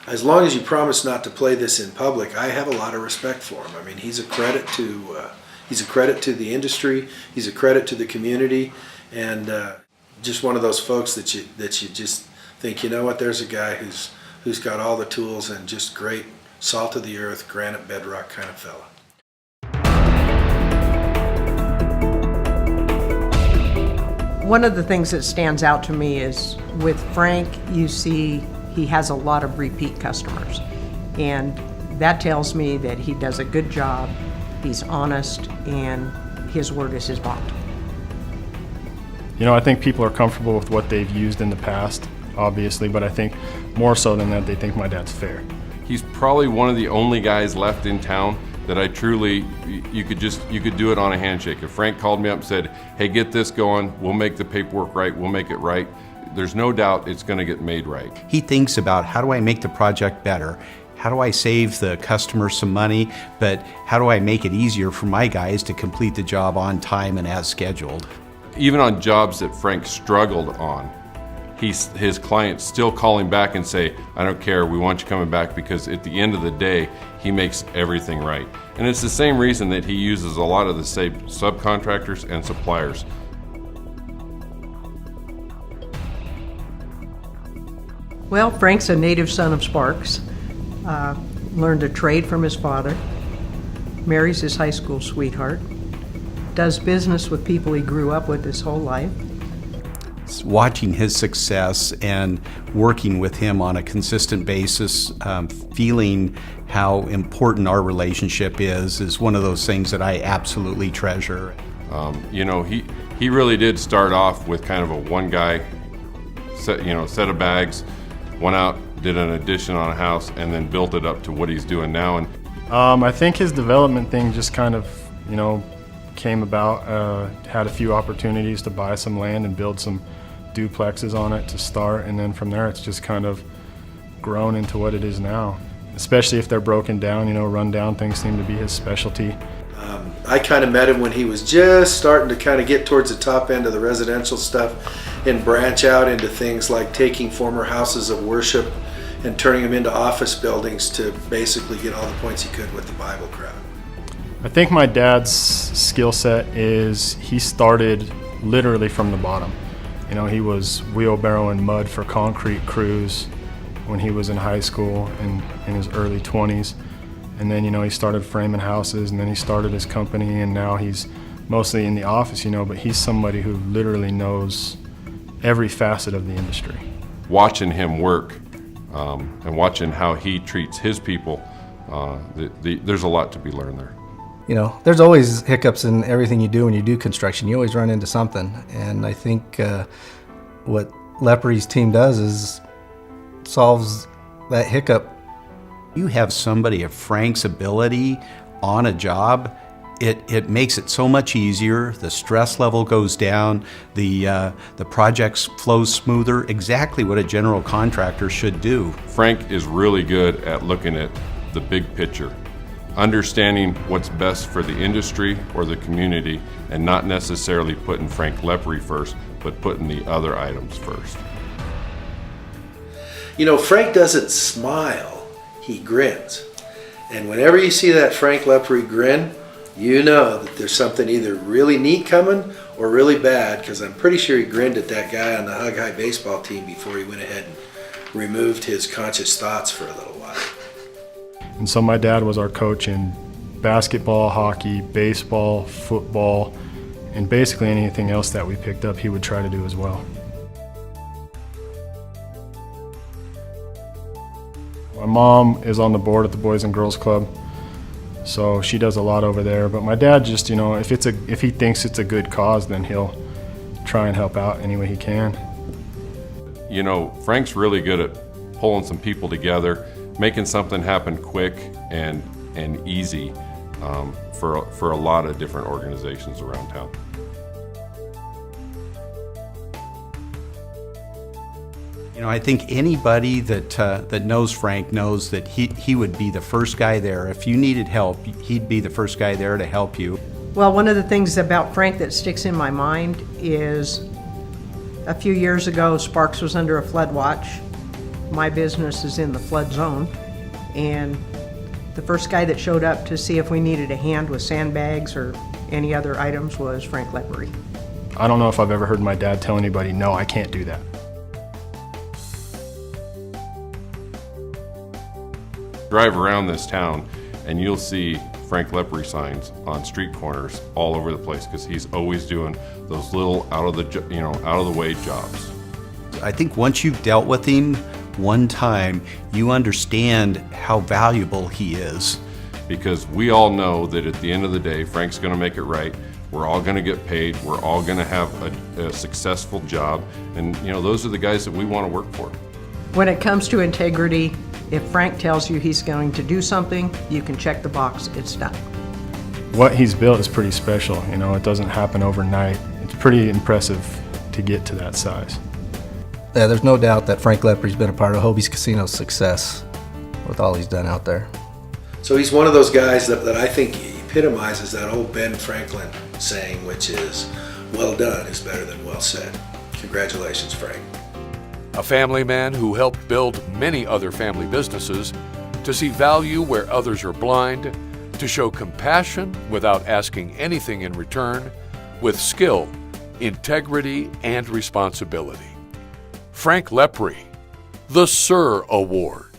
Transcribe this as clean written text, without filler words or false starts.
as long as you promise not to play this in public, I have a lot of respect for him. I mean, he's a credit to the industry. He's a credit to the community, and just one of those folks that you just think, you know what? There's a guy who's got all the tools and just great salt of the earth, granite bedrock kind of fella. One of the things that stands out to me is with Frank, you see he has a lot of repeat customers. And that tells me that he does a good job, he's honest, and his word is his bond. You know, I think people are comfortable with what they've used in the past, obviously, but I think more so than that, they think my dad's fair. He's probably one of the only guys left in town that I truly, you could do it on a handshake. If Frank called me up and said, hey, get this going, we'll make the paperwork right, we'll make it right, there's no doubt it's gonna get made right. He thinks about, how do I make the project better? How do I save the customer some money, but how do I make it easier for my guys to complete the job on time and as scheduled? Even on jobs that Frank struggled on, his clients still call him back and say, I don't care, we want you coming back, because at the end of the day, he makes everything right. And it's the same reason that he uses a lot of the same subcontractors and suppliers. Well, Frank's a native son of Sparks, learned a trade from his father, marries his high school sweetheart, does business with people he grew up with his whole life. Watching his success and working with him on a consistent basis, feeling how important our relationship is one of those things that I absolutely treasure. You know, he really did start off with kind of a one guy set of bags, went out, did an addition on a house, and then built it up to what he's doing now. And I think his development thing just kind of, came about, had a few opportunities to buy some land and build some duplexes on it to start, and then from there it's just kind of grown into what it is now. Especially if they're broken down, run down things seem to be his specialty. I kind of met him when he was just starting to kind of get towards the top end of the residential stuff and branch out into things like taking former houses of worship and turning them into office buildings to basically get all the points he could with the Bible crowd. I think my dad's skill set is he started literally from the bottom. He was wheelbarrowing mud for concrete crews when he was in high school in his early 20s. And then, he started framing houses, and then he started his company, and now he's mostly in the office, but he's somebody who literally knows every facet of the industry. Watching him work and watching how he treats his people, there's a lot to be learned there. There's always hiccups in everything you do when you do construction. You always run into something. And I think what Lepori's team does is solves that hiccup. You have somebody of Frank's ability on a job, it makes it so much easier. The stress level goes down, the project flows smoother, exactly what a general contractor should do. Frank is really good at looking at the big picture, understanding what's best for the industry or the community, and not necessarily putting Frank Lepori first, but putting the other items first. Frank doesn't smile, he grins. And whenever you see that Frank Lepori grin, you know that there's something either really neat coming or really bad, because I'm pretty sure he grinned at that guy on the Hug High baseball team before he went ahead and removed his conscious thoughts for a little while. And so my dad was our coach in basketball, hockey, baseball, football, and basically anything else that we picked up, he would try to do as well. My mom is on the board at the Boys and Girls Club, so she does a lot over there. But my dad just, if he thinks it's a good cause, then he'll try and help out any way he can. Frank's really good at pulling some people together, making something happen quick and easy for a lot of different organizations around town. I think anybody that knows Frank knows that he would be the first guy there. If you needed help, he'd be the first guy there to help you. Well, one of the things about Frank that sticks in my mind is a few years ago, Sparks was under a flood watch, my business is in the flood zone, and the first guy that showed up to see if we needed a hand with sandbags or any other items was Frank Lepori. I don't know if I've ever heard my dad tell anybody, no, I can't do that. Drive around this town and you'll see Frank Lepori signs on street corners all over the place because he's always doing those little out of the way jobs. I think once you've dealt with him one time, you understand how valuable he is. Because we all know that at the end of the day, Frank's going to make it right. We're all going to get paid. We're all going to have a successful job. And those are the guys that we want to work for. When it comes to integrity, if Frank tells you he's going to do something, you can check the box, it's done. What he's built is pretty special. It doesn't happen overnight. It's pretty impressive to get to that size. Yeah, there's no doubt that Frank Lepori's been a part of Hobie's Casino's success with all he's done out there. So he's one of those guys that I think epitomizes that old Ben Franklin saying, which is, well done is better than well said. Congratulations, Frank. A family man who helped build many other family businesses, to see value where others are blind, to show compassion without asking anything in return, with skill, integrity, and responsibility. Frank Lepori, the Sir Award.